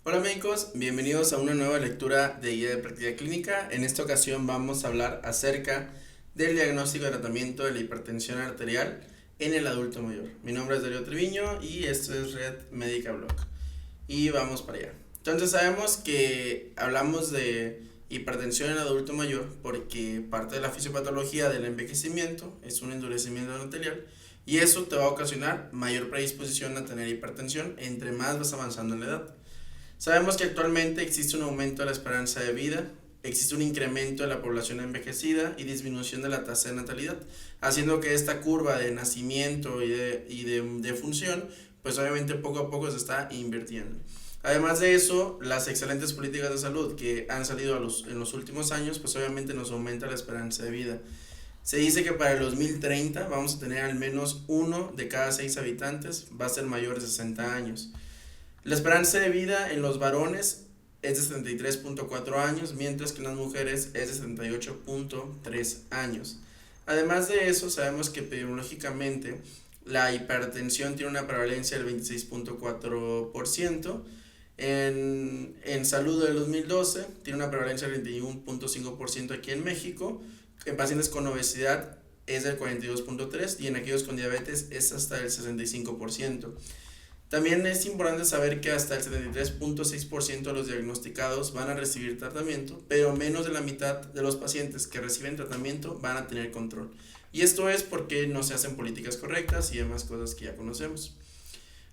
Hola médicos, bienvenidos a una nueva lectura de guía de práctica clínica. En esta ocasión vamos a hablar acerca del diagnóstico y tratamiento de la hipertensión arterial en el adulto mayor. Mi nombre es Darío Treviño y esto es Red Médica Blog. Y vamos para allá. Entonces sabemos que hablamos de hipertensión en adulto mayor porque parte de la fisiopatología del envejecimiento es un endurecimiento arterial y eso te va a ocasionar mayor predisposición a tener hipertensión entre más vas avanzando en la edad. Sabemos que actualmente existe un aumento de la esperanza de vida, existe un incremento de la población envejecida y disminución de la tasa de natalidad, haciendo que esta curva de nacimiento y de función, pues obviamente poco a poco se está invirtiendo. Además de eso, las excelentes políticas de salud que han salido en los últimos años, pues obviamente nos aumenta la esperanza de vida. Se dice que para el 2030 vamos a tener al menos uno de cada 6 habitantes va a ser mayor de 60 años. La esperanza de vida en los varones es de 73.4 años, mientras que en las mujeres es de 78.3 años. Además de eso, sabemos que epidemiológicamente la hipertensión tiene una prevalencia del 26.4%. En salud del 2012 tiene una prevalencia del 21.5% aquí en México. En pacientes con obesidad es del 42.3% y en aquellos con diabetes es hasta el 65%. También es importante saber que hasta el 73.6% de los diagnosticados van a recibir tratamiento, pero menos de la mitad de los pacientes que reciben tratamiento van a tener control. Y esto es porque no se hacen políticas correctas y demás cosas que ya conocemos.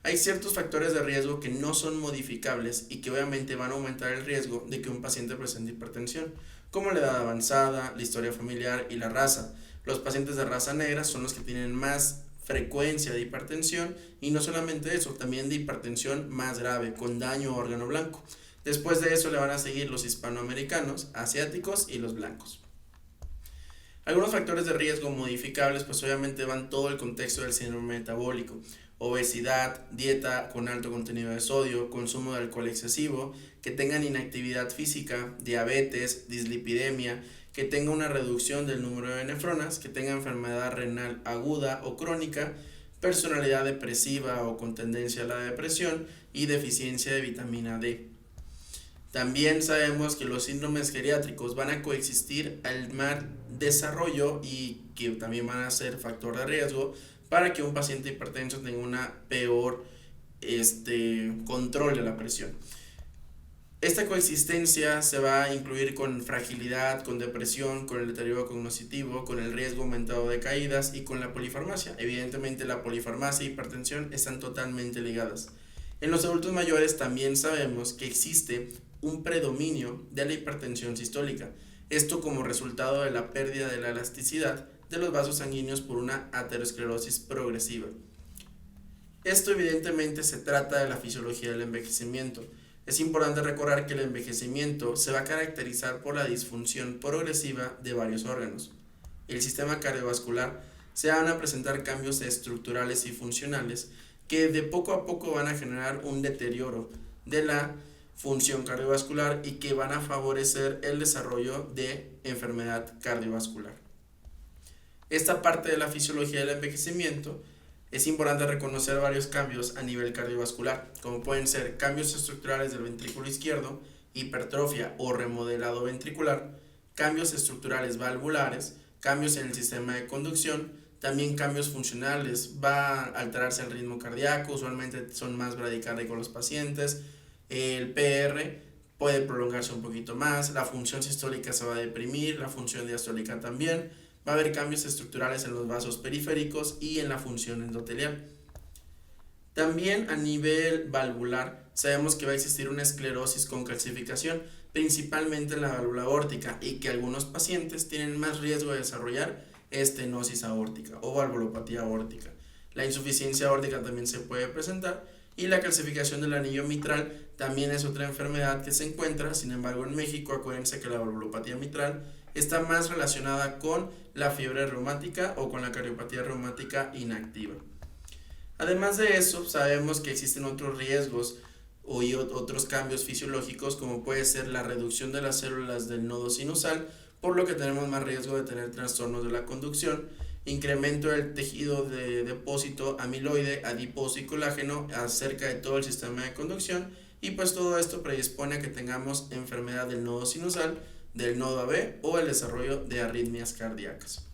Hay ciertos factores de riesgo que no son modificables y que obviamente van a aumentar el riesgo de que un paciente presente hipertensión, como la edad avanzada, la historia familiar y la raza. Los pacientes de raza negra son los que tienen más frecuencia de hipertensión y no solamente eso, también de hipertensión más grave, con daño a órgano blanco. Después de eso le van a seguir los hispanoamericanos, asiáticos y los blancos. Algunos factores de riesgo modificables, pues obviamente van todo el contexto del síndrome metabólico: obesidad, dieta con alto contenido de sodio, consumo de alcohol excesivo, que tengan inactividad física, diabetes, dislipidemia, que tenga una reducción del número de nefronas, que tenga enfermedad renal aguda o crónica, personalidad depresiva o con tendencia a la depresión y deficiencia de vitamina D. También sabemos que los síndromes geriátricos van a coexistir al mal desarrollo y que también van a ser factor de riesgo para que un paciente hipertenso tenga una peor control de la presión. Esta coexistencia se va a incluir con fragilidad, con depresión, con el deterioro cognitivo, con el riesgo aumentado de caídas y con la polifarmacia. Evidentemente la polifarmacia y hipertensión están totalmente ligadas. En los adultos mayores también sabemos que existe un predominio de la hipertensión sistólica, esto como resultado de la pérdida de la elasticidad de los vasos sanguíneos por una aterosclerosis progresiva. Esto evidentemente se trata de la fisiología del envejecimiento. Es importante recordar que el envejecimiento se va a caracterizar por la disfunción progresiva de varios órganos. El sistema cardiovascular se van a presentar cambios estructurales y funcionales que de poco a poco van a generar un deterioro de la función cardiovascular y que van a favorecer el desarrollo de enfermedad cardiovascular. Esta parte de la fisiología del envejecimiento es importante reconocer varios cambios a nivel cardiovascular, como pueden ser cambios estructurales del ventrículo izquierdo, hipertrofia o remodelado ventricular, cambios estructurales valvulares, cambios en el sistema de conducción, también cambios funcionales. Va a alterarse el ritmo cardíaco, usualmente son más bradicárdicos los pacientes, el PR puede prolongarse un poquito más, la función sistólica se va a deprimir, la función diastólica también. Va a haber cambios estructurales en los vasos periféricos y en la función endotelial. También a nivel valvular sabemos que va a existir una esclerosis con calcificación, principalmente en la válvula aórtica, y que algunos pacientes tienen más riesgo de desarrollar estenosis aórtica o valvulopatía aórtica. La insuficiencia aórtica también se puede presentar y la calcificación del anillo mitral también es otra enfermedad que se encuentra. Sin embargo, en México acuérdense que la valvulopatía mitral está más relacionada con la fiebre reumática o con la cardiopatía reumática inactiva. Además de eso, sabemos que existen otros riesgos y otros cambios fisiológicos, como puede ser la reducción de las células del nodo sinusal, por lo que tenemos más riesgo de tener trastornos de la conducción, incremento del tejido de depósito amiloide, adiposo y colágeno acerca de todo el sistema de conducción, y pues todo esto predispone a que tengamos enfermedad del nodo sinusal, del nodo AB o el desarrollo de arritmias cardíacas.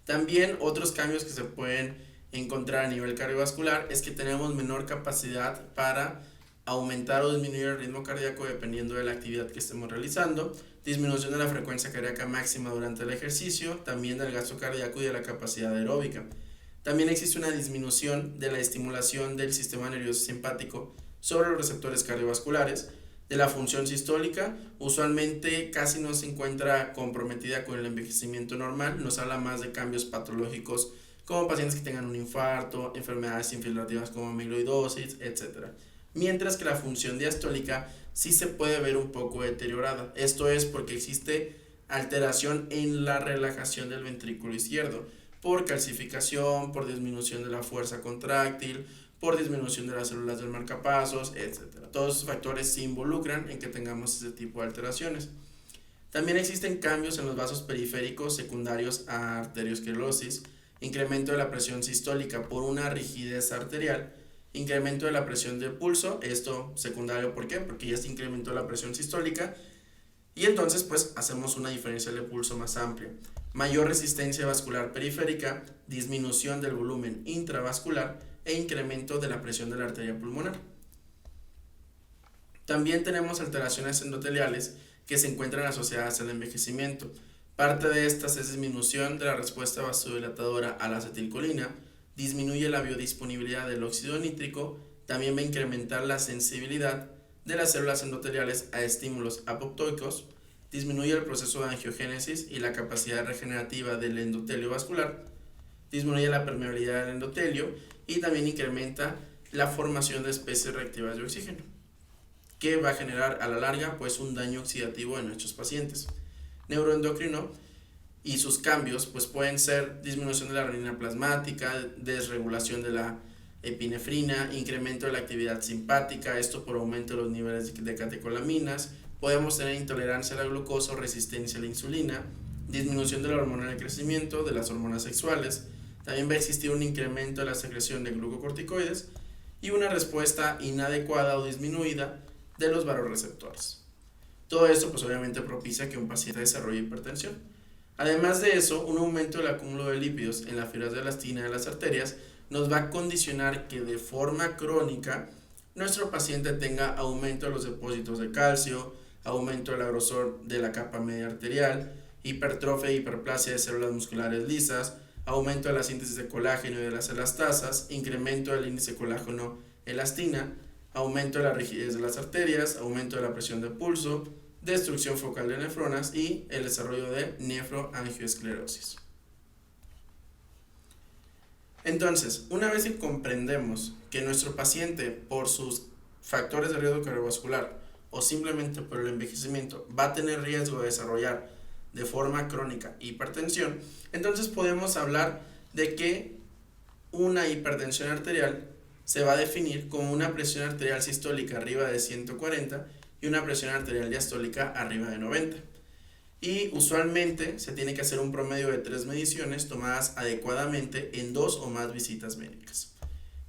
También otros cambios que se pueden encontrar a nivel cardiovascular es que tenemos menor capacidad para aumentar o disminuir el ritmo cardíaco dependiendo de la actividad que estemos realizando, disminución de la frecuencia cardíaca máxima durante el ejercicio, también del gasto cardíaco y de la capacidad aeróbica. También existe una disminución de la estimulación del sistema nervioso simpático sobre los receptores cardiovasculares, de la función sistólica, usualmente casi no se encuentra comprometida con el envejecimiento normal, nos habla más de cambios patológicos como pacientes que tengan un infarto, enfermedades infiltrativas como amiloidosis, etc. Mientras que la función diastólica sí se puede ver un poco deteriorada. Esto es porque existe alteración en la relajación del ventrículo izquierdo, por calcificación, por disminución de la fuerza contráctil, por disminución de las células del marcapasos, etc. Todos esos factores se involucran en que tengamos ese tipo de alteraciones. También existen cambios en los vasos periféricos secundarios a arteriosclerosis, incremento de la presión sistólica por una rigidez arterial, incremento de la presión del pulso, esto secundario, ¿por qué? Porque ya se incrementó la presión sistólica y entonces pues hacemos una diferencia de pulso más amplia. Mayor resistencia vascular periférica, disminución del volumen intravascular e incremento de la presión de la arteria pulmonar. También tenemos alteraciones endoteliales que se encuentran asociadas al envejecimiento. Parte de estas es disminución de la respuesta vasodilatadora a la acetilcolina, disminuye la biodisponibilidad del óxido nítrico, también va a incrementar la sensibilidad de las células endoteliales a estímulos apoptóicos, disminuye el proceso de angiogénesis y la capacidad regenerativa del endotelio vascular, disminuye la permeabilidad del endotelio y también incrementa la formación de especies reactivas de oxígeno, que va a generar a la larga pues un daño oxidativo en nuestros pacientes. Neuroendocrino y sus cambios pues pueden ser disminución de la renina plasmática, desregulación de la epinefrina, incremento de la actividad simpática, esto por aumento de los niveles de catecolaminas, podemos tener intolerancia a la glucosa o resistencia a la insulina, disminución de la hormona del crecimiento, de las hormonas sexuales, también va a existir un incremento de la secreción de glucocorticoides y una respuesta inadecuada o disminuida de los vasoreceptores. Todo esto pues obviamente propicia que un paciente desarrolle hipertensión. Además de eso, un aumento del acúmulo de lípidos en las fibras de elastina de las arterias nos va a condicionar que de forma crónica nuestro paciente tenga aumento de los depósitos de calcio, aumento del grosor de la capa media arterial, hipertrofia e hiperplasia de células musculares lisas, aumento de la síntesis de colágeno y de las elastasas, incremento del índice colágeno-elastina, aumento de la rigidez de las arterias, aumento de la presión de pulso, destrucción focal de nefronas y el desarrollo de nefroangioesclerosis. Entonces, una vez que comprendemos que nuestro paciente por sus factores de riesgo cardiovascular o simplemente por el envejecimiento va a tener riesgo de desarrollar de forma crónica hipertensión, entonces podemos hablar de que una hipertensión arterial se va a definir como una presión arterial sistólica arriba de 140 y una presión arterial diastólica arriba de 90. Y usualmente se tiene que hacer un promedio de 3 mediciones tomadas adecuadamente en 2 o más visitas médicas.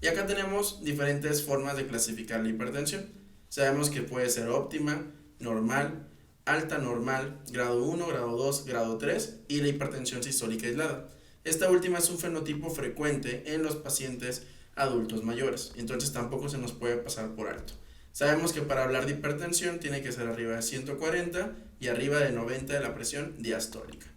Y acá tenemos diferentes formas de clasificar la hipertensión. Sabemos que puede ser óptima, normal, alta normal, grado 1, grado 2, grado 3 y la hipertensión sistólica aislada. Esta última es un fenotipo frecuente en los pacientes adultos mayores, entonces tampoco se nos puede pasar por alto. Sabemos que para hablar de hipertensión tiene que ser arriba de 140 y arriba de 90 de la presión diastólica.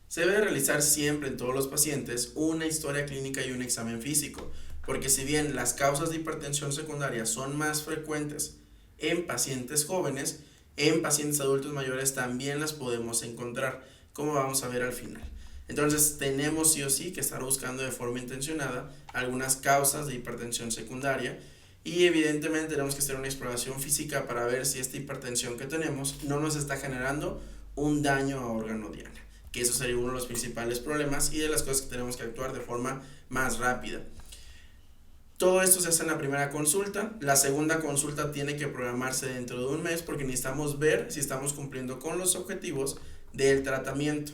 Se debe realizar siempre en todos los pacientes una historia clínica y un examen físico, porque si bien las causas de hipertensión secundaria son más frecuentes en pacientes jóvenes, en pacientes adultos mayores también las podemos encontrar, como vamos a ver al final. Entonces tenemos sí o sí que estar buscando de forma intencionada algunas causas de hipertensión secundaria y evidentemente tenemos que hacer una exploración física para ver si esta hipertensión que tenemos no nos está generando un daño a órgano diana, que eso sería uno de los principales problemas y de las cosas que tenemos que actuar de forma más rápida. Todo esto se hace en la primera consulta. La segunda consulta tiene que programarse dentro de un mes porque necesitamos ver si estamos cumpliendo con los objetivos del tratamiento.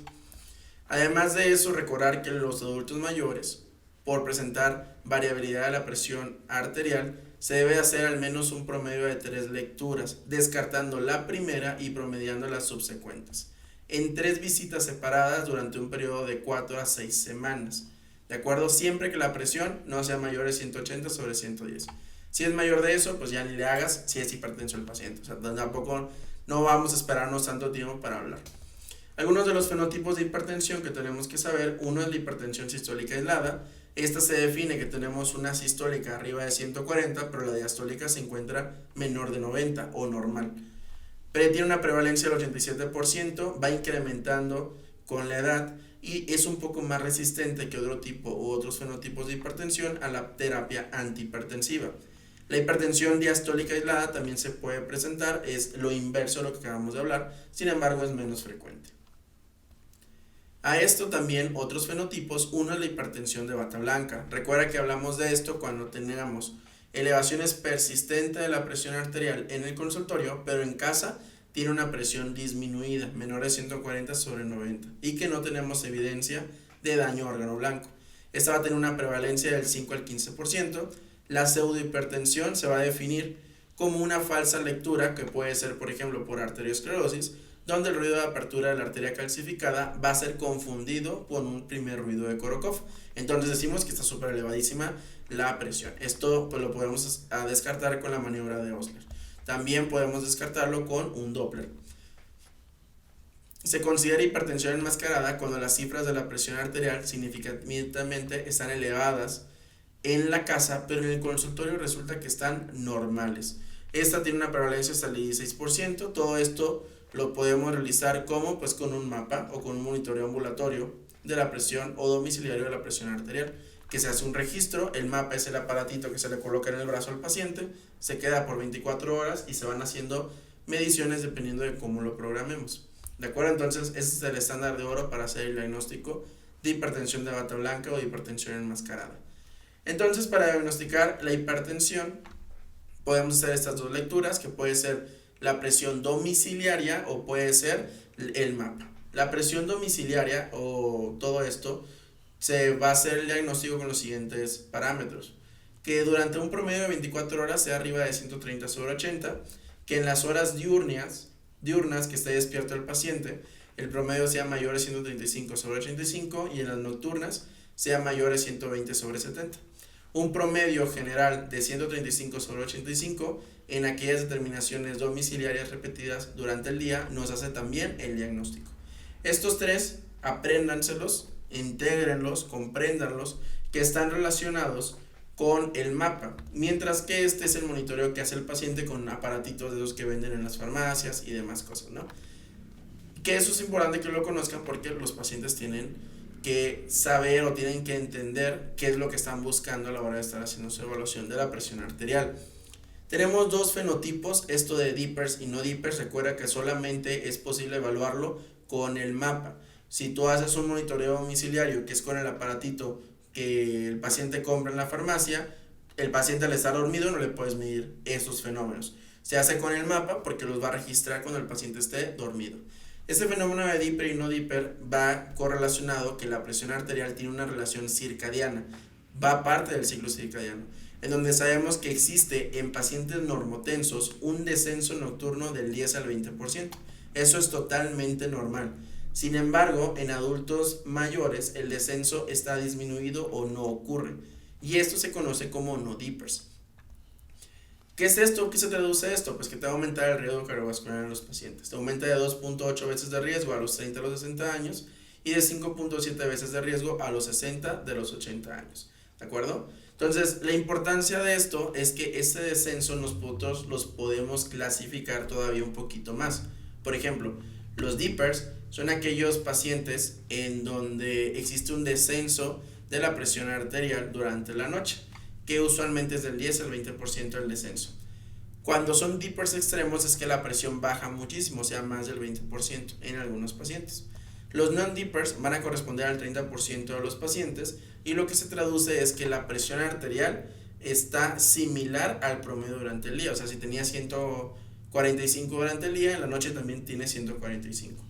Además de eso, recordar que los adultos mayores por presentar variabilidad de la presión arterial, se debe hacer al menos un promedio de 3 lecturas, descartando la primera y promediando las subsecuentes, en 3 visitas separadas durante un periodo de 4 a 6 semanas. ¿De acuerdo? Siempre que la presión no sea mayor de 180 sobre 110. Si es mayor de eso, pues ya ni le hagas si es hipertenso el paciente. O sea, tampoco no vamos a esperarnos tanto tiempo para hablar. Algunos de los fenotipos de hipertensión que tenemos que saber: uno es la hipertensión sistólica aislada. Esta se define que tenemos una sistólica arriba de 140, pero la diastólica se encuentra menor de 90 o normal. Pero tiene una prevalencia del 87%, va incrementando con la edad y es un poco más resistente que otro tipo u otros fenotipos de hipertensión a la terapia antihipertensiva. La hipertensión diastólica aislada también se puede presentar, es lo inverso a lo que acabamos de hablar, sin embargo es menos frecuente. A esto también otros fenotipos: uno es la hipertensión de bata blanca. Recuerda que hablamos de esto cuando tengamos elevaciones persistentes de la presión arterial en el consultorio, pero en casa tiene una presión disminuida, menor de 140 sobre 90, y que no tenemos evidencia de daño a órgano blanco. Esta va a tener una prevalencia del 5 al 15%. La pseudohipertensión se va a definir como una falsa lectura que puede ser, por ejemplo, por arteriosclerosis, donde el ruido de apertura de la arteria calcificada va a ser confundido con un primer ruido de Korokov. Entonces decimos que está súper elevadísima la presión. Esto pues lo podemos descartar con la maniobra de Osler. También podemos descartarlo con un Doppler. Se considera hipertensión enmascarada cuando las cifras de la presión arterial significativamente están elevadas en la casa, pero en el consultorio resulta que están normales. Esta tiene una prevalencia hasta el 16%. Todo esto lo podemos realizar como pues con un mapa o con un monitoreo ambulatorio de la presión o domiciliario de la presión arterial, que se hace un registro. El mapa es el aparatito que se le coloca en el brazo al paciente, se queda por 24 horas y se van haciendo mediciones dependiendo de cómo lo programemos. ¿De acuerdo? Entonces ese es el estándar de oro para hacer el diagnóstico de hipertensión de bata blanca o de hipertensión enmascarada. Entonces, para diagnosticar la hipertensión podemos hacer estas dos lecturas, que puede ser la presión domiciliaria o puede ser el mapa. La presión domiciliaria o todo esto se va a hacer el diagnóstico con los siguientes parámetros: que durante un promedio de 24 horas sea arriba de 130 sobre 80, que en las horas diurnas que esté despierto el paciente el promedio sea mayor de 135 sobre 85 y en las nocturnas sea mayor de 120 sobre 70. Un promedio general de 135 sobre 85 en aquellas determinaciones domiciliarias repetidas durante el día nos hace también el diagnóstico. Estos tres, apréndanselos, intégrenlos, compréndanlos, que están relacionados con el mapa, mientras que este es el monitoreo que hace el paciente con aparatitos de esos que venden en las farmacias y demás cosas, ¿no? Que eso es importante que lo conozcan porque los pacientes tienen que saber o tienen que entender qué es lo que están buscando a la hora de estar haciendo su evaluación de la presión arterial. Tenemos dos fenotipos, esto de dippers y no dippers. Recuerda que solamente es posible evaluarlo con el mapa. Si tú haces un monitoreo domiciliario, que es con el aparatito que el paciente compra en la farmacia, el paciente al estar dormido no le puedes medir esos fenómenos. Se hace con el mapa porque los va a registrar cuando el paciente esté dormido. Este fenómeno de Dipper y no Dipper va correlacionado que la presión arterial tiene una relación circadiana, va parte del ciclo circadiano, en donde sabemos que existe en pacientes normotensos un descenso nocturno del 10 al 20%. Eso es totalmente normal. Sin embargo, en adultos mayores el descenso está disminuido o no ocurre, y esto se conoce como no dippers. ¿Qué es esto? ¿Qué se traduce esto? Pues que te va a aumentar el riesgo cardiovascular en los pacientes. Te aumenta de 2.8 veces de riesgo a los 30 a los 60 años y de 5.7 veces de riesgo a los 60 de los 80 años. ¿De acuerdo? Entonces, la importancia de esto es que este descenso nosotros los podemos clasificar todavía un poquito más. Por ejemplo, los dippers son aquellos pacientes en donde existe un descenso de la presión arterial durante la noche, que usualmente es del 10 al 20% del descenso. Cuando son dippers extremos es que la presión baja muchísimo, o sea, más del 20% en algunos pacientes. Los non-dippers van a corresponder al 30% de los pacientes y lo que se traduce es que la presión arterial está similar al promedio durante el día. O sea, si tenía 145 durante el día, en la noche también tiene 145.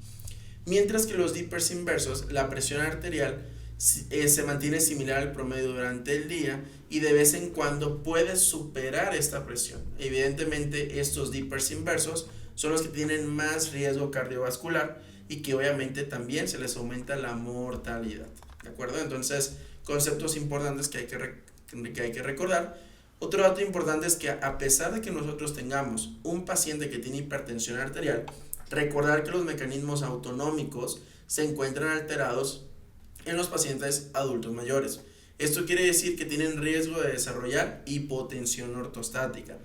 Mientras que los dippers inversos, la presión arterial se mantiene similar al promedio durante el día y de vez en cuando puedes superar esta presión. Evidentemente estos dippers inversos son los que tienen más riesgo cardiovascular y que obviamente también se les aumenta la mortalidad, ¿de acuerdo? Entonces, conceptos importantes que hay que recordar. Otro dato importante es que a pesar de que nosotros tengamos un paciente que tiene hipertensión arterial, recordar que los mecanismos autonómicos se encuentran alterados en los pacientes adultos mayores. Esto quiere decir que tienen riesgo de desarrollar hipotensión ortostática.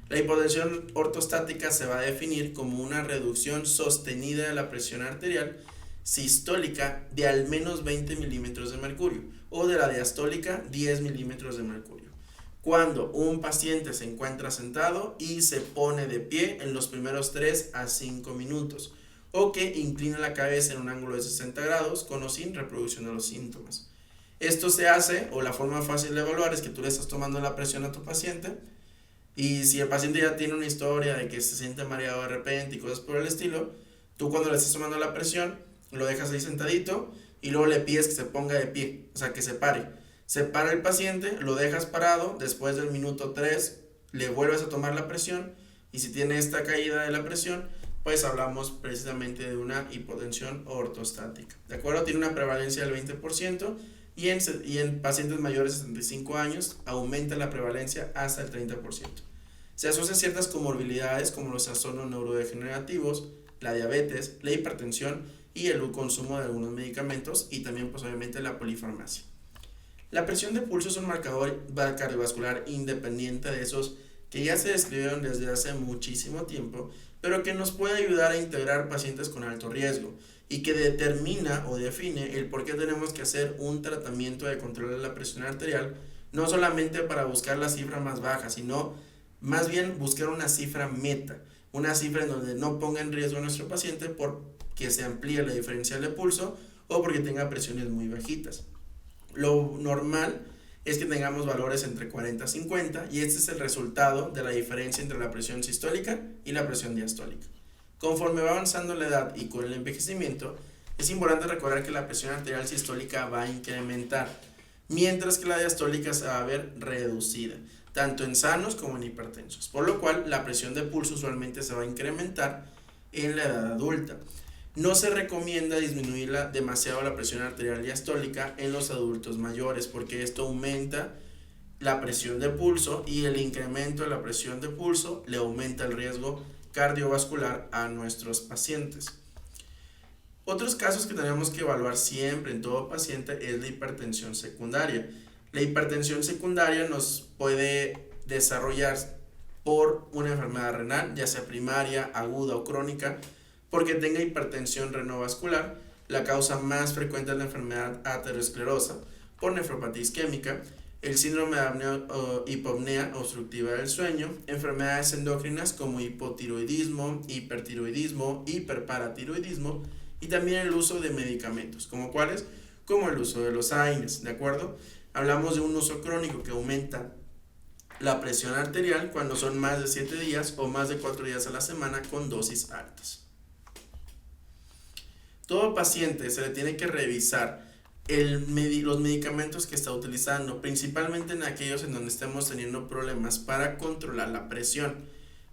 La hipotensión ortostática se va a definir como una reducción sostenida de la presión arterial sistólica de al menos 20 milímetros de mercurio o de la diastólica 10 milímetros de mercurio. Cuando un paciente se encuentra sentado y se pone de pie en los primeros 3 a 5 minutos o que inclina la cabeza en un ángulo de 60 grados con o sin reproducción de los síntomas. Esto se hace, o la forma fácil de evaluar es que tú le estás tomando la presión a tu paciente y si el paciente ya tiene una historia de que se siente mareado de repente y cosas por el estilo, tú cuando le estás tomando la presión lo dejas ahí sentadito y luego le pides que se ponga de pie, o sea que se pare. Se para el paciente, lo dejas parado, después del minuto 3 le vuelves a tomar la presión y si tiene esta caída de la presión, pues hablamos precisamente de una hipotensión ortostática. ¿De acuerdo? Tiene una prevalencia del 20% y en pacientes mayores de 65 años aumenta la prevalencia hasta el 30%. Se asocian ciertas comorbilidades como los trastornos neurodegenerativos, la diabetes, la hipertensión y el consumo de algunos medicamentos y también pues obviamente la polifarmacia. La presión de pulso es un marcador cardiovascular independiente de esos que ya se describieron desde hace muchísimo tiempo, pero que nos puede ayudar a integrar pacientes con alto riesgo y que determina o define el por qué tenemos que hacer un tratamiento de control de la presión arterial, no solamente para buscar la cifra más baja, sino más bien buscar una cifra meta, una cifra en donde no ponga en riesgo a nuestro paciente porque se amplíe la diferencial de pulso o porque tenga presiones muy bajitas. Lo normal es que tengamos valores entre 40 y 50 y este es el resultado de la diferencia entre la presión sistólica y la presión diastólica. Conforme va avanzando la edad y con el envejecimiento, es importante recordar que la presión arterial sistólica va a incrementar, mientras que la diastólica se va a ver reducida, tanto en sanos como en hipertensos, por lo cual la presión de pulso usualmente se va a incrementar en la edad adulta. No se recomienda disminuir demasiado la presión arterial diastólica en los adultos mayores porque esto aumenta la presión de pulso y el incremento de la presión de pulso le aumenta el riesgo cardiovascular a nuestros pacientes. Otros casos que tenemos que evaluar siempre en todo paciente es la hipertensión secundaria. La hipertensión secundaria nos puede desarrollar por una enfermedad renal, ya sea primaria, aguda o crónica, porque tenga hipertensión renovascular. La causa más frecuente es la enfermedad aterosclerosa por nefropatía isquémica, el síndrome de hipopnea obstructiva del sueño, enfermedades endócrinas como hipotiroidismo, hipertiroidismo, hiperparatiroidismo y también el uso de medicamentos, como cuáles, como el uso de los AINES, ¿de acuerdo? Hablamos de un uso crónico que aumenta la presión arterial cuando son más de 7 días o más de 4 días a la semana con dosis altas. Todo paciente se le tiene que revisar los medicamentos que está utilizando, principalmente en aquellos en donde estemos teniendo problemas para controlar la presión.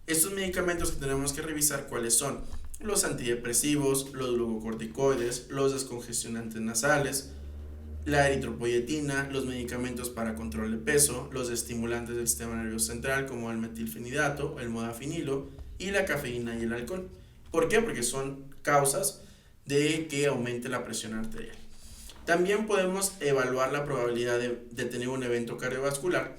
Estos medicamentos que tenemos que revisar, ¿cuáles son? Los antidepresivos, los glucocorticoides, los descongestionantes nasales, la eritropoyetina, los medicamentos para control de peso, los estimulantes del sistema nervioso central como el metilfenidato, el modafinilo y la cafeína y el alcohol. ¿Por qué? Porque son causas de que aumente la presión arterial. También podemos evaluar la probabilidad de tener un evento cardiovascular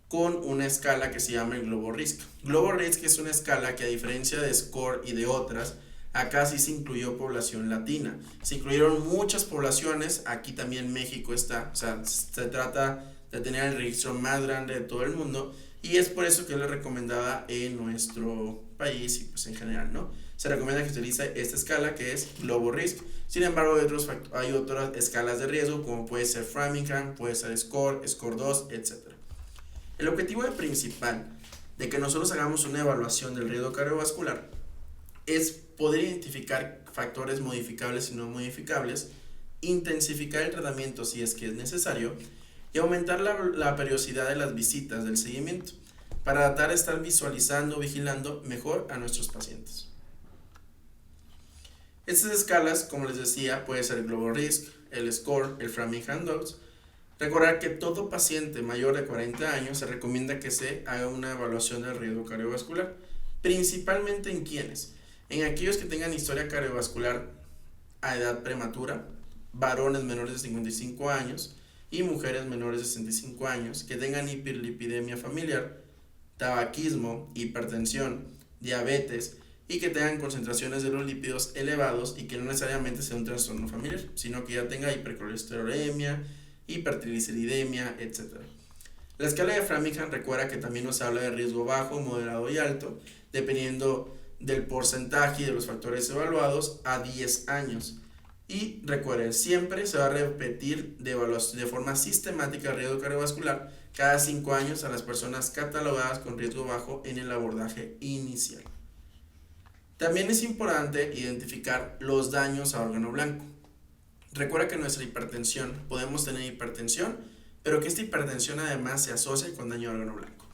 con una escala que se llama el GloboRisk. GloboRisk es una escala que, a diferencia de SCORE y de otras, acá sí se incluyó población latina. Se incluyeron muchas poblaciones, aquí también México está, o sea, se trata de tener el registro más grande de todo el mundo y es por eso que es la recomendada en nuestro país y pues en general, ¿no? Se recomienda que se utilice esta escala que es GloboRisk. Sin embargo, hay otras escalas de riesgo como puede ser Framingham, puede ser SCORE, SCORE 2, etc. El objetivo principal de que nosotros hagamos una evaluación del riesgo cardiovascular es poder identificar factores modificables y no modificables intensificar el tratamiento si es que es necesario y aumentar la periodicidad de las visitas del seguimiento para tratar de estar visualizando, vigilando mejor a nuestros pacientes. Estas escalas, como les decía, puede ser el Global Risk, el SCORE, el Framingham Dose. Recordar que todo paciente mayor de 40 años se recomienda que se haga una evaluación del riesgo cardiovascular, principalmente en quienes, en aquellos que tengan historia cardiovascular a edad prematura, varones menores de 55 años y mujeres menores de 65 años, que tengan hiperlipidemia familiar, tabaquismo, hipertensión, diabetes y que tengan concentraciones de los lípidos elevados y que no necesariamente sea un trastorno familiar, sino que ya tenga hipercolesterolemia, hipertrigliceridemia, etc. La escala de Framingham recuerda que también nos habla de riesgo bajo, moderado y alto, dependiendo del porcentaje y de los factores evaluados a 10 años. Y recuerden, siempre se va a repetir de forma sistemática el riesgo cardiovascular cada 5 años a las personas catalogadas con riesgo bajo en el abordaje inicial. También es importante identificar los daños a órgano blanco. Recuerda que nuestra hipertensión, podemos tener hipertensión, pero que esta hipertensión además se asocia con daño a órgano blanco.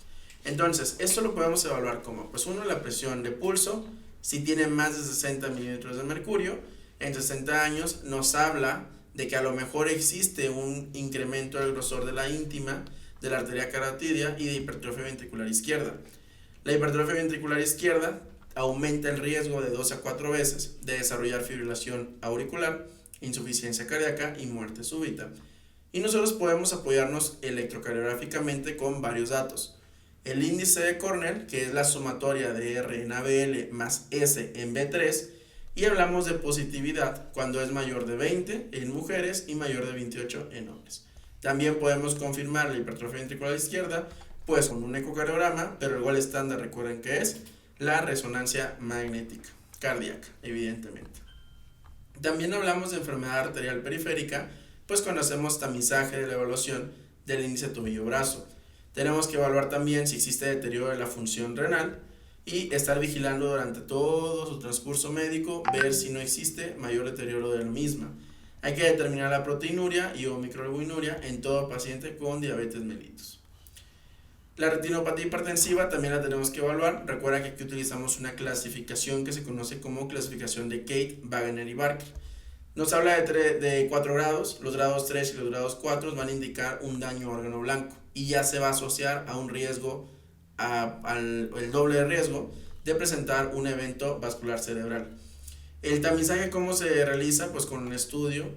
Entonces, esto lo podemos evaluar como, pues uno, la presión de pulso, si tiene más de 60 milímetros de mercurio, en 60 años nos habla de que a lo mejor existe un incremento del grosor de la íntima, de la arteria carotidia y de hipertrofia ventricular izquierda. La hipertrofia ventricular izquierda aumenta el riesgo de 2 a 4 veces de desarrollar fibrilación auricular, insuficiencia cardíaca y muerte súbita. Y nosotros podemos apoyarnos electrocardiográficamente con varios datos. El índice de Cornell, que es la sumatoria de R en ABL más S en B3, y hablamos de positividad cuando es mayor de 20 en mujeres y mayor de 28 en hombres. También podemos confirmar la hipertrofia ventricular izquierda pues con un ecocardiograma, pero el igual estándar, recuerden que es la resonancia magnética cardíaca, evidentemente. También hablamos de enfermedad arterial periférica, pues cuando hacemos tamizaje de la evaluación del índice tobillo-brazo. Tenemos que evaluar también si existe deterioro de la función renal y estar vigilando durante todo su transcurso médico, ver si no existe mayor deterioro de la misma. Hay que determinar la proteinuria y o microalbuminuria en todo paciente con diabetes mellitus. La retinopatía hipertensiva también la tenemos que evaluar. Recuerda que aquí utilizamos una clasificación que se conoce como clasificación de Kate, Wagner y Barker. Nos habla de 4 grados, los grados 3 y los grados 4 van a indicar un daño a órgano blanco y ya se va a asociar a un riesgo, el doble de riesgo de presentar un evento vascular cerebral. El tamizaje, ¿cómo se realiza? Pues con un estudio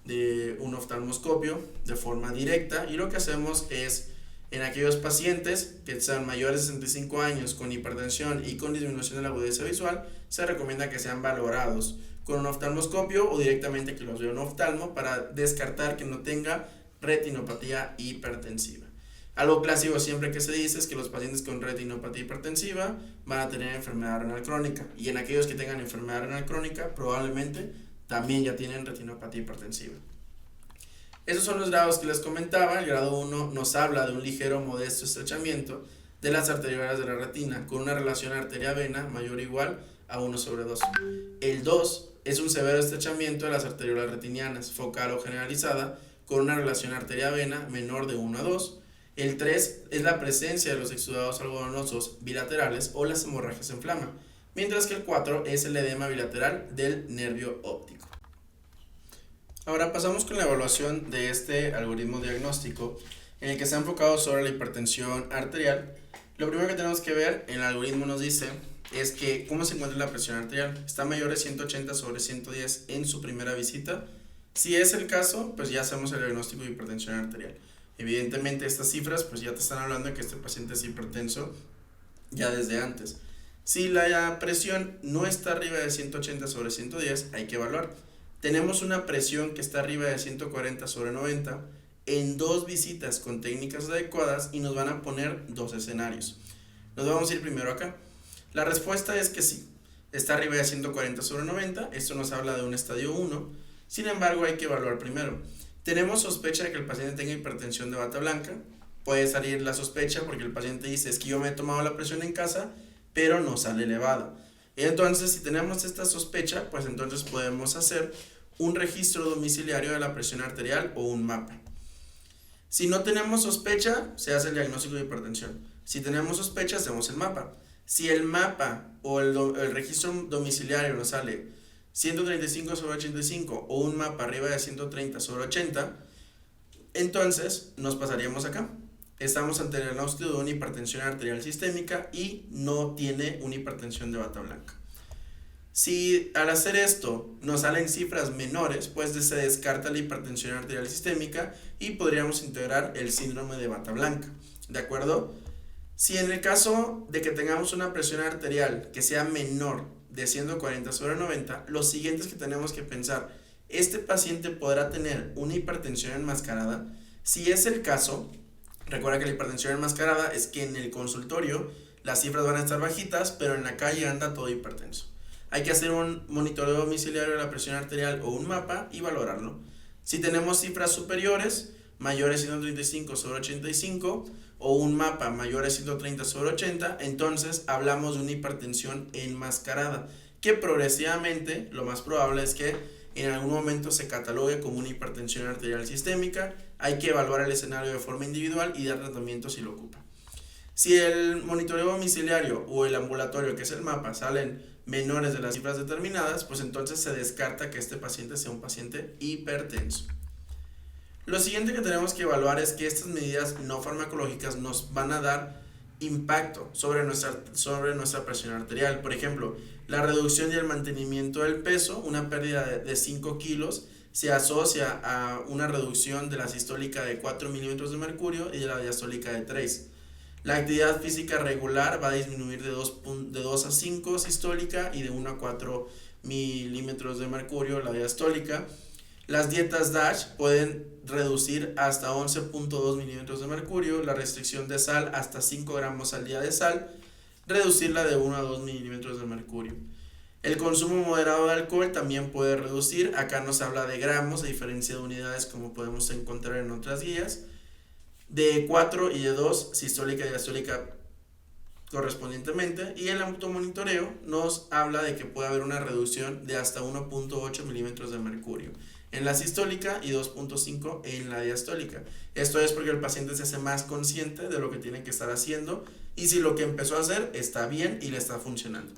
de un oftalmoscopio de forma directa, y lo que hacemos es, en aquellos pacientes que sean mayores de 65 años con hipertensión y con disminución de la agudeza visual, se recomienda que sean valorados con un oftalmoscopio o directamente que los vea un oftalmo para descartar que no tenga retinopatía hipertensiva. Algo clásico siempre que se dice es que los pacientes con retinopatía hipertensiva van a tener enfermedad renal crónica, y en aquellos que tengan enfermedad renal crónica probablemente también ya tienen retinopatía hipertensiva. Esos son los grados que les comentaba. El grado 1 nos habla de un ligero modesto estrechamiento de las arteriolas de la retina con una relación arteria-vena mayor o igual a 1/2. El 2 es un severo estrechamiento de las arteriolas retinianas focal o generalizada con una relación arteria-vena menor de 1/2. El 3 es la presencia de los exudados algodonosos bilaterales o las hemorragias en flama, mientras que el 4 es el edema bilateral del nervio óptico. Ahora pasamos con la evaluación de este algoritmo diagnóstico en el que se ha enfocado sobre la hipertensión arterial. Lo primero que tenemos que ver en el algoritmo nos dice es que cómo se encuentra la presión arterial. Está mayor de 180/110 en su primera visita. Si es el caso, pues ya hacemos el diagnóstico de hipertensión arterial. Evidentemente estas cifras pues ya te están hablando de que este paciente es hipertenso ya desde antes. Si la presión no está arriba de 180/110, hay que evaluar. Tenemos una presión que está arriba de 140/90 en 2 visitas con técnicas adecuadas y nos van a poner 2 escenarios. Nos vamos a ir primero acá. La respuesta es que sí, está arriba de 140/90, esto nos habla de un estadio 1, sin embargo hay que evaluar primero. Tenemos sospecha de que el paciente tenga hipertensión de bata blanca, puede salir la sospecha porque el paciente dice es que yo me he tomado la presión en casa, pero no sale elevada. Entonces, si tenemos esta sospecha, pues entonces podemos hacer un registro domiciliario de la presión arterial o un mapa. Si no tenemos sospecha, se hace el diagnóstico de hipertensión. Si tenemos sospecha, hacemos el mapa. Si el mapa o el registro domiciliario nos sale 135/85 o un mapa arriba de 130/80, entonces nos pasaríamos acá. Estamos ante el diagnóstico de una hipertensión arterial sistémica y no tiene una hipertensión de bata blanca. Si al hacer esto nos salen cifras menores, pues se descarta la hipertensión arterial sistémica y podríamos integrar el síndrome de bata blanca, ¿de acuerdo? Si en el caso de que tengamos una presión arterial que sea menor de 140/90, lo siguiente es que tenemos que pensar, ¿este paciente podrá tener una hipertensión enmascarada? Si es el caso, recuerda que la hipertensión enmascarada es que en el consultorio las cifras van a estar bajitas, pero en la calle anda todo hipertenso. Hay que hacer un monitoreo domiciliario de la presión arterial o un mapa y valorarlo. Si tenemos cifras superiores, mayores 135/85 o un mapa mayor a 130/80, entonces hablamos de una hipertensión enmascarada, que progresivamente lo más probable es que en algún momento se catalogue como una hipertensión arterial sistémica. Hay que evaluar el escenario de forma individual y dar tratamiento si lo ocupa. Si el monitoreo domiciliario o el ambulatorio, que es el mapa, salen menores de las cifras determinadas, pues entonces se descarta que este paciente sea un paciente hipertenso. Lo siguiente que tenemos que evaluar es que estas medidas no farmacológicas nos van a dar impacto sobre nuestra presión arterial. Por ejemplo, la reducción y el mantenimiento del peso, una pérdida de 5 kilos, se asocia a una reducción de la sistólica de 4 milímetros de mercurio y de la diastólica de 3. La actividad física regular va a disminuir de 2 a 5 sistólica y de 1 a 4 milímetros de mercurio la diastólica. Las dietas DASH pueden reducir hasta 11.2 milímetros de mercurio, la restricción de sal hasta 5 gramos al día de sal, reducirla de 1 a 2 milímetros de mercurio. El consumo moderado de alcohol también puede reducir, acá nos habla de gramos a diferencia de unidades como podemos encontrar en otras guías, de 4 y de 2 sistólica y diastólica correspondientemente, y el automonitoreo nos habla de que puede haber una reducción de hasta 1.8 milímetros de mercurio en la sistólica y 2.5 en la diastólica. Esto es porque el paciente se hace más consciente de lo que tiene que estar haciendo y si lo que empezó a hacer está bien y le está funcionando.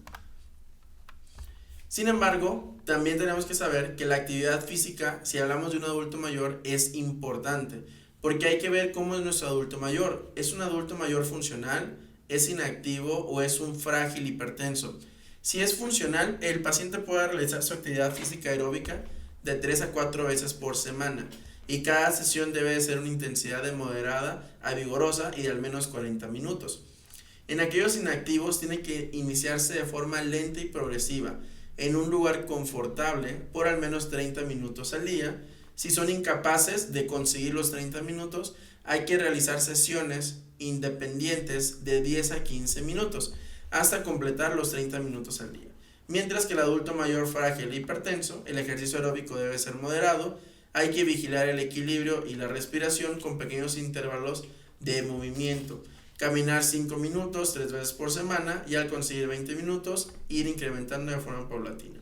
Sin embargo, también tenemos que saber que la actividad física, si hablamos de un adulto mayor, es importante, porque hay que ver cómo es nuestro adulto mayor. ¿Es un adulto mayor funcional? ¿Es inactivo o es un frágil hipertenso? Si es funcional, el paciente puede realizar su actividad física aeróbica de 3 a 4 veces por semana y cada sesión debe ser una intensidad de moderada a vigorosa y de al menos 40 minutos. En aquellos inactivos tiene que iniciarse de forma lenta y progresiva en un lugar confortable por al menos 30 minutos al día. Si son incapaces de conseguir los 30 minutos, hay que realizar sesiones independientes de 10 a 15 minutos hasta completar los 30 minutos al día. Mientras que el adulto mayor frágil e hipertenso, el ejercicio aeróbico debe ser moderado, hay que vigilar el equilibrio y la respiración con pequeños intervalos de movimiento. Caminar 5 minutos 3 veces por semana y al conseguir 20 minutos ir incrementando de forma paulatina.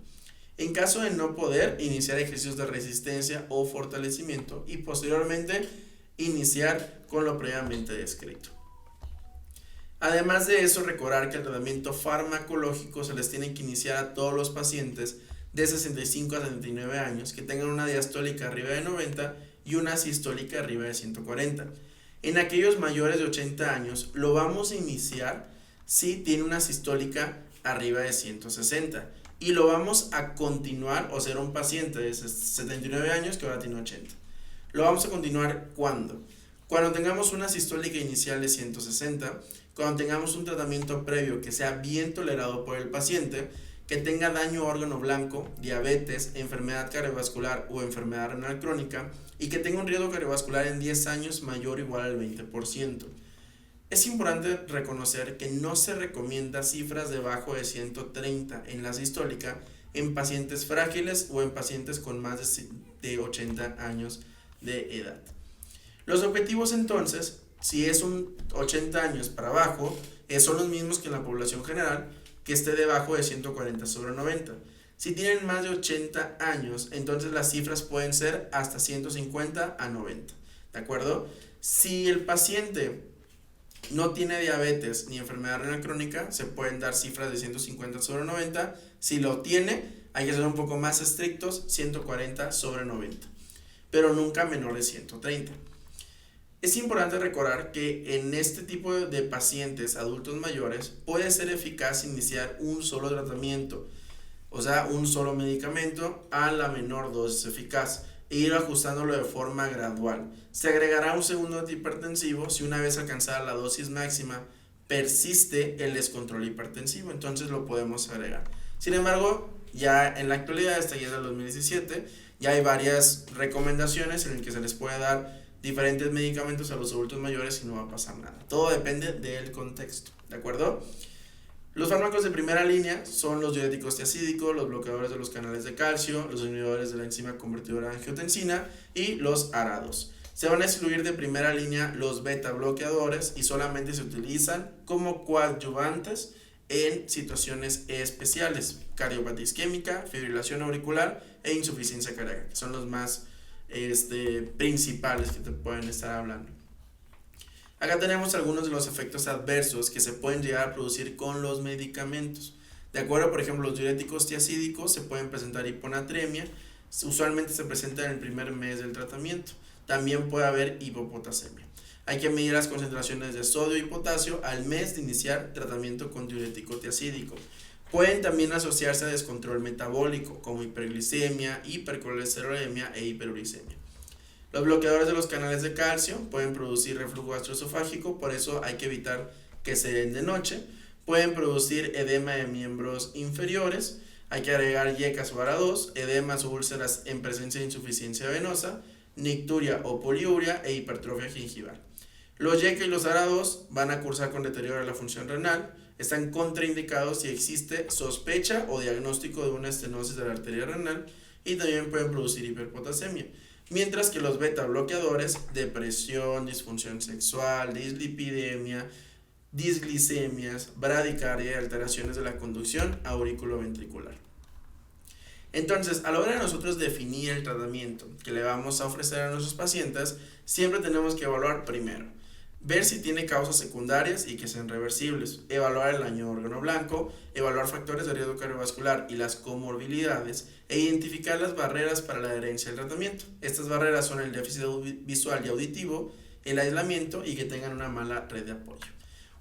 En caso de no poder, iniciar ejercicios de resistencia o fortalecimiento y posteriormente iniciar con lo previamente descrito. Además de eso, recordar que el tratamiento farmacológico se les tiene que iniciar a todos los pacientes de 65 a 79 años que tengan una diastólica arriba de 90 y una sistólica arriba de 140. En aquellos mayores de 80 años lo vamos a iniciar si tiene una sistólica arriba de 160 y lo vamos a continuar, o sea, un paciente de 79 años que ahora tiene 80. Lo vamos a continuar ¿cuándo? Cuando tengamos una sistólica inicial de 160, cuando tengamos un tratamiento previo que sea bien tolerado por el paciente, que tenga daño a órgano blanco, diabetes, enfermedad cardiovascular o enfermedad renal crónica y que tenga un riesgo cardiovascular en 10 años mayor o igual al 20%. Es importante reconocer que no se recomienda cifras debajo de 130 en la sistólica en pacientes frágiles o en pacientes con más de 80 años de edad. Los objetivos entonces, si es un 80 años para abajo, son los mismos que en la población general, que esté debajo de 140/90. Si tienen más de 80 años, entonces las cifras pueden ser hasta 150 a 90, ¿de acuerdo? Si el paciente no tiene diabetes ni enfermedad renal crónica, se pueden dar cifras de 150 sobre 90. Si lo tiene, hay que ser un poco más estrictos, 140 sobre 90, pero nunca menor de 130. Es importante recordar que en este tipo de pacientes adultos mayores puede ser eficaz iniciar un solo tratamiento, o sea, un solo medicamento a la menor dosis eficaz e ir ajustándolo de forma gradual. Se agregará un segundo antihipertensivo si una vez alcanzada la dosis máxima persiste el descontrol hipertensivo, entonces lo podemos agregar. Sin embargo, ya en la actualidad, hasta ya del 2017, ya hay varias recomendaciones en las que se les puede dar diferentes medicamentos a los adultos mayores y no va a pasar nada. Todo depende del contexto, ¿de acuerdo? Los fármacos de primera línea son los diuréticos tiacídicos, los bloqueadores de los canales de calcio, los inhibidores de la enzima convertidora de angiotensina y los ARA-2. Se van a excluir de primera línea los beta bloqueadores y solamente se utilizan como coadyuvantes en situaciones especiales: cardiopatía isquémica, fibrilación auricular e insuficiencia cardíaca, que son los más principales que te pueden estar hablando. Acá tenemos algunos de los efectos adversos que se pueden llegar a producir con los medicamentos. De acuerdo, por ejemplo, los diuréticos tiacídicos se pueden presentar hiponatremia, usualmente se presenta en el primer mes del tratamiento. También puede haber hipopotasemia. Hay que medir las concentraciones de sodio y potasio al mes de iniciar tratamiento con diurético tiacídico. Pueden también asociarse a descontrol metabólico como hiperglicemia, hipercolesterolemia e hiperuricemia. Los bloqueadores de los canales de calcio pueden producir reflujo gastroesofágico, por eso hay que evitar que se den de noche. Pueden producir edema de miembros inferiores, hay que agregar yecas o ARA-2, edemas o úlceras en presencia de insuficiencia venosa, nicturia o poliuria e hipertrofia gingival. Los YECA y los ARA-2 van a cursar con deterioro de la función renal, están contraindicados si existe sospecha o diagnóstico de una estenosis de la arteria renal y también pueden producir hiperpotasemia. Mientras que los beta bloqueadores, depresión, disfunción sexual, dislipidemia, disglicemias, bradicardia y alteraciones de la conducción auriculoventricular. Entonces, a la hora de nosotros definir el tratamiento que le vamos a ofrecer a nuestros pacientes, siempre tenemos que evaluar primero, ver si tiene causas secundarias y que sean reversibles, evaluar el daño órgano blanco, evaluar factores de riesgo cardiovascular y las comorbilidades e identificar las barreras para la adherencia al tratamiento. Estas barreras son el déficit visual y auditivo, el aislamiento y que tengan una mala red de apoyo.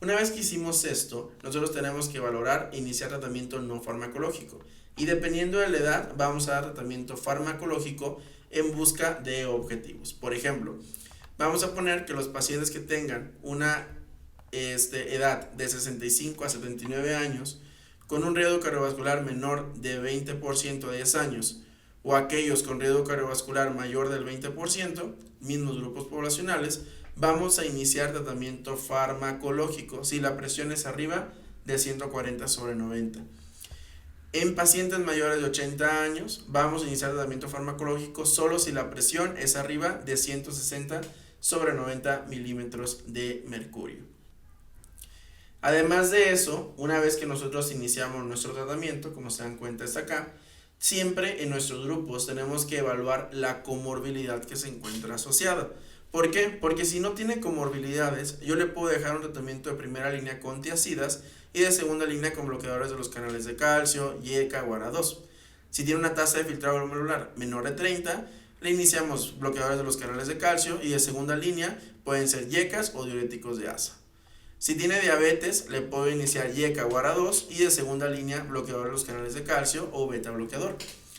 Una vez que hicimos esto, nosotros tenemos que valorar e iniciar tratamiento no farmacológico y dependiendo de la edad vamos a dar tratamiento farmacológico en busca de objetivos. Por ejemplo, vamos a poner que los pacientes que tengan una edad de 65 a 79 años con un riesgo cardiovascular menor de 20% a 10 años o aquellos con riesgo cardiovascular mayor del 20%, mismos grupos poblacionales, vamos a iniciar tratamiento farmacológico si la presión es arriba de 140 sobre 90. En pacientes mayores de 80 años vamos a iniciar tratamiento farmacológico solo si la presión es arriba de 160 sobre 90 milímetros de mercurio. Además de eso, una vez que nosotros iniciamos nuestro tratamiento, como se dan cuenta está acá, siempre en nuestros grupos tenemos que evaluar la comorbilidad que se encuentra asociada. ¿Por qué? Porque si no tiene comorbilidades, yo le puedo dejar un tratamiento de primera línea con tiacidas y de segunda línea con bloqueadores de los canales de calcio, YECA o ARA-2. Si tiene una tasa de filtrado glomerular menor de 30, le iniciamos bloqueadores de los canales de calcio y de segunda línea pueden ser YECAs o diuréticos de ASA. Si tiene diabetes, le puedo iniciar YECA o ARA-2 y de segunda línea bloqueador de los canales de calcio o beta bloqueador.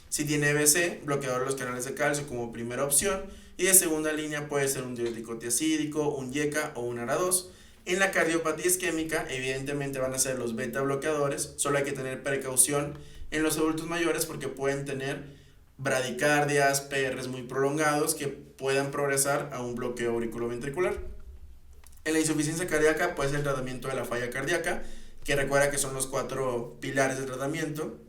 Si tiene EBC, bloqueador de los canales de calcio como primera opción y de segunda línea puede ser un diurético tiacídico, un YECA o un ARA-2. En la cardiopatía isquémica, evidentemente van a ser los beta bloqueadores, solo hay que tener precaución en los adultos mayores porque pueden tener bradicardias, PRs muy prolongados que puedan progresar a un bloqueo auriculoventricular. En la insuficiencia cardíaca puede ser el tratamiento de la falla cardíaca, que recuerda que son los 4 pilares de tratamiento,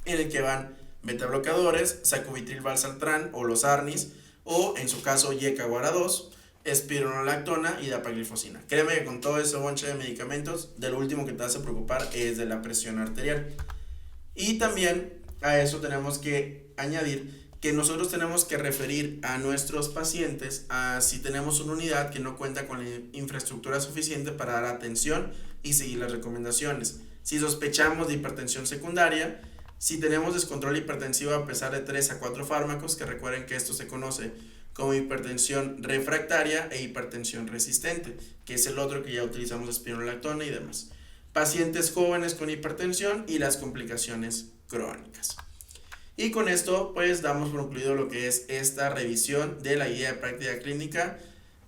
en el que van beta bloqueadores, sacubitril valsartán o los ARNIs, o en su caso YECA o ARA-2, espironolactona y dapaglifosina. Créeme que con todo ese bonche de medicamentos, de lo último que te vas a preocupar es de la presión arterial. Y también A eso tenemos que añadir que nosotros tenemos que referir a nuestros pacientes a si tenemos una unidad que no cuenta con la infraestructura suficiente para dar atención y seguir las recomendaciones. Si sospechamos de hipertensión secundaria, si tenemos descontrol hipertensivo a pesar de 3 a 4 fármacos, que recuerden que esto se conoce como hipertensión refractaria e hipertensión resistente, que es el otro que ya utilizamos espironolactona y demás. Pacientes jóvenes con hipertensión y las complicaciones crónicas. Y con esto pues damos por concluido lo que es esta revisión de la guía de práctica clínica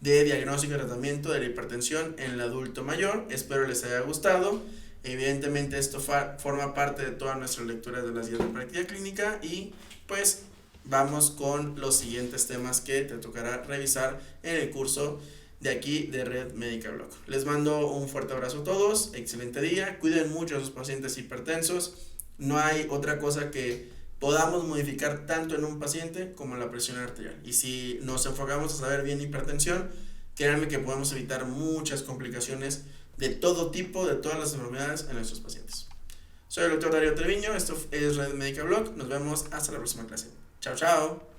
de diagnóstico y tratamiento de la hipertensión en el adulto mayor. Espero les haya gustado. Evidentemente esto forma parte de todas nuestras lecturas de las guías de práctica clínica y pues vamos con los siguientes temas que te tocará revisar en el curso de aquí de Red Médica Blog. Les mando un fuerte abrazo a todos, excelente día, cuiden mucho a sus pacientes hipertensos, no hay otra cosa que podamos modificar tanto en un paciente como la presión arterial. Y si nos enfocamos a saber bien hipertensión, créanme que podemos evitar muchas complicaciones de todo tipo, de todas las enfermedades en nuestros pacientes. Soy el doctor Darío Treviño, esto es Red Médica Blog, nos vemos hasta la próxima clase. Chao, chao.